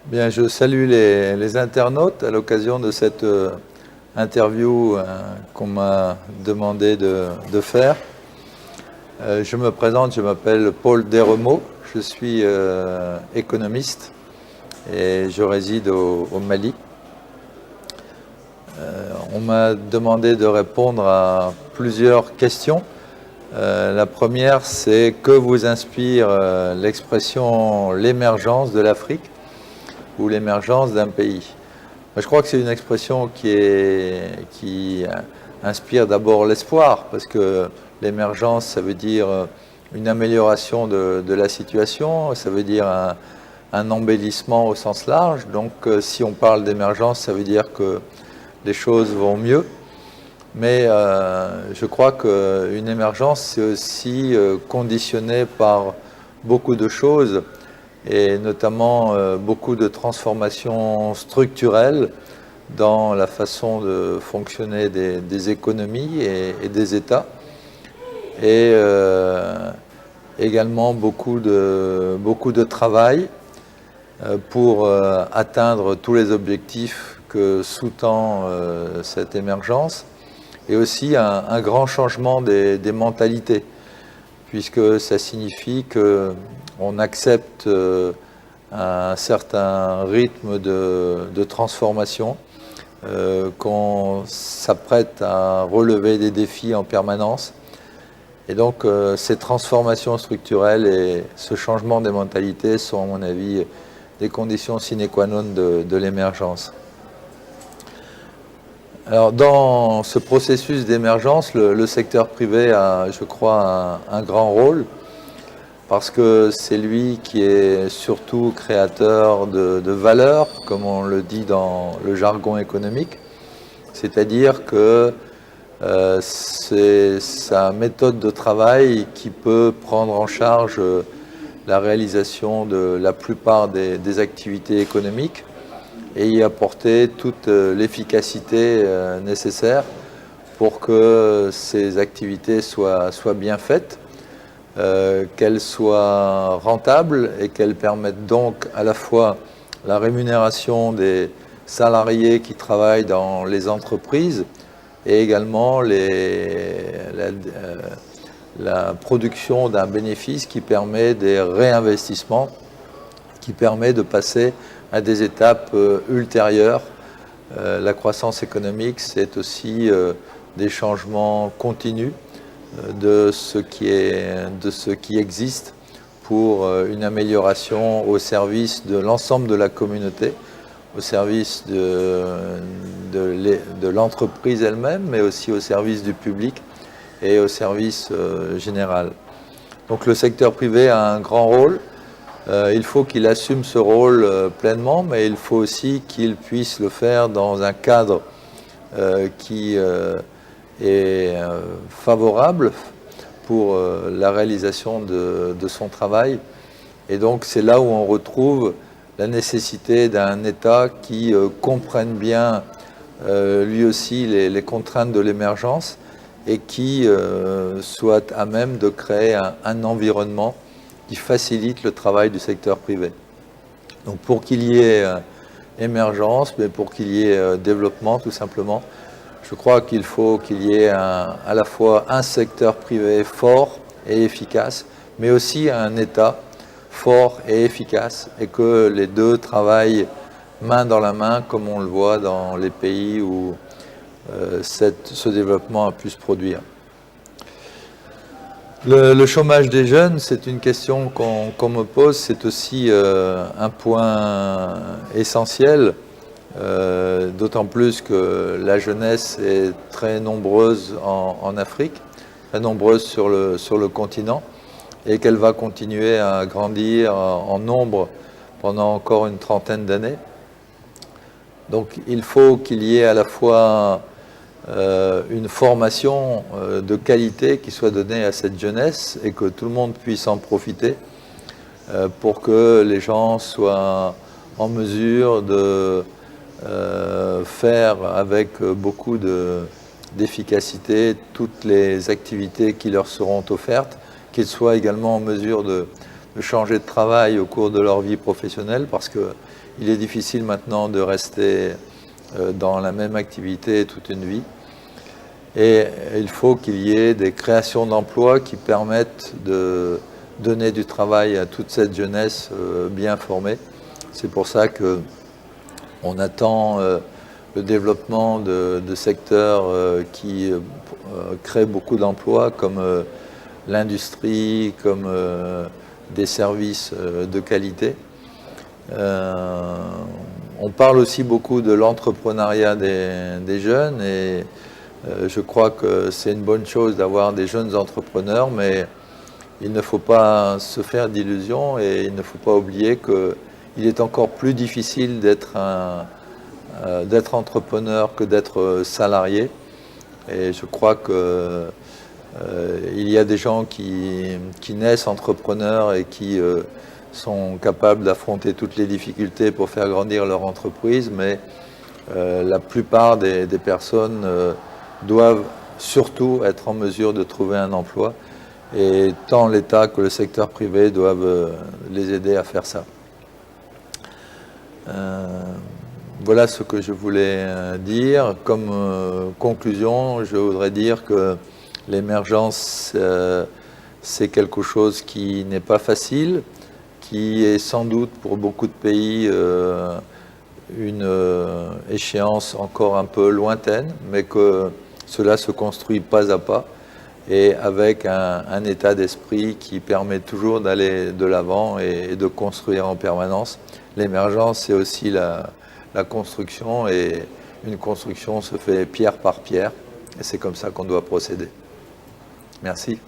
Bien, je salue les internautes à l'occasion de cette interview qu'on m'a demandé de faire. Je me présente, je m'appelle Paul Desremaux, je suis économiste et je réside au Mali. On m'a demandé de répondre à plusieurs questions. La première, c'est que vous inspire l'expression l'émergence de l'Afrique ou l'émergence d'un pays. Je crois que c'est une expression qui inspire d'abord l'espoir, parce que l'émergence, ça veut dire une amélioration de la situation, ça veut dire un embellissement au sens large. Donc si on parle d'émergence, ça veut dire que les choses vont mieux. Mais je crois qu'une émergence, c'est aussi conditionné par beaucoup de choses, et notamment beaucoup de transformations structurelles dans la façon de fonctionner des économies et des États, et également beaucoup de travail pour atteindre tous les objectifs que sous-tend cette émergence, et aussi un grand changement des mentalités, puisque ça signifie qu'on accepte un certain rythme de transformation, qu'on s'apprête à relever des défis en permanence. Et donc ces transformations structurelles et ce changement des mentalités sont, à mon avis, des conditions sine qua non de l'émergence. Alors, dans ce processus d'émergence, le secteur privé a, je crois, un grand rôle, parce que c'est lui qui est surtout créateur de valeur, comme on le dit dans le jargon économique. C'est-à-dire que c'est sa méthode de travail qui peut prendre en charge la réalisation de la plupart des activités économiques, et y apporter toute l'efficacité nécessaire pour que ces activités soient bien faites, qu'elles soient rentables et qu'elles permettent donc à la fois la rémunération des salariés qui travaillent dans les entreprises et également la production d'un bénéfice qui permet des réinvestissements, qui permet de passer à des étapes ultérieures. La croissance économique, c'est aussi des changements continus de ce qui existe pour une amélioration au service de l'ensemble de la communauté, au service de l'entreprise elle-même, mais aussi au service du public et au service général. Donc le secteur privé a un grand rôle. Il faut qu'il assume ce rôle pleinement, mais il faut aussi qu'il puisse le faire dans un cadre qui est favorable pour la réalisation de son travail. Et donc c'est là où on retrouve la nécessité d'un État qui comprenne bien lui aussi les contraintes de l'émergence et qui soit à même de créer un environnement qui facilite le travail du secteur privé. Donc pour qu'il y ait émergence, mais pour qu'il y ait développement tout simplement, je crois qu'il faut qu'il y ait à la fois un secteur privé fort et efficace, mais aussi un État fort et efficace, et que les deux travaillent main dans la main, comme on le voit dans les pays où ce développement a pu se produire. Le chômage des jeunes, c'est une question qu'on me pose, c'est aussi un point essentiel, d'autant plus que la jeunesse est très nombreuse en Afrique, très nombreuse sur le continent, et qu'elle va continuer à grandir en nombre pendant encore une trentaine d'années. Donc il faut qu'il y ait à la fois une formation de qualité qui soit donnée à cette jeunesse et que tout le monde puisse en profiter pour que les gens soient en mesure de faire avec beaucoup d'efficacité toutes les activités qui leur seront offertes, qu'ils soient également en mesure de changer de travail au cours de leur vie professionnelle, parce qu'il est difficile maintenant de rester dans la même activité toute une vie. Et il faut qu'il y ait des créations d'emplois qui permettent de donner du travail à toute cette jeunesse bien formée. C'est pour ça qu'on attend le développement de secteurs qui créent beaucoup d'emplois, comme l'industrie, comme des services de qualité. On parle aussi beaucoup de l'entrepreneuriat des jeunes, et je crois que c'est une bonne chose d'avoir des jeunes entrepreneurs, mais il ne faut pas se faire d'illusions et il ne faut pas oublier qu'il est encore plus difficile d'être entrepreneur que d'être salarié. Et je crois qu'il y a des gens qui naissent entrepreneurs et qui sont capables d'affronter toutes les difficultés pour faire grandir leur entreprise, mais la plupart des personnes doivent surtout être en mesure de trouver un emploi, et tant l'État que le secteur privé doivent les aider à faire ça. Voilà ce que je voulais dire. Comme conclusion, je voudrais dire que l'émergence, c'est quelque chose qui n'est pas facile, qui est sans doute pour beaucoup de pays une échéance encore un peu lointaine, mais que cela se construit pas à pas et avec un état d'esprit qui permet toujours d'aller de l'avant et de construire en permanence. L'émergence, c'est aussi la construction, et une construction se fait pierre par pierre, et c'est comme ça qu'on doit procéder. Merci.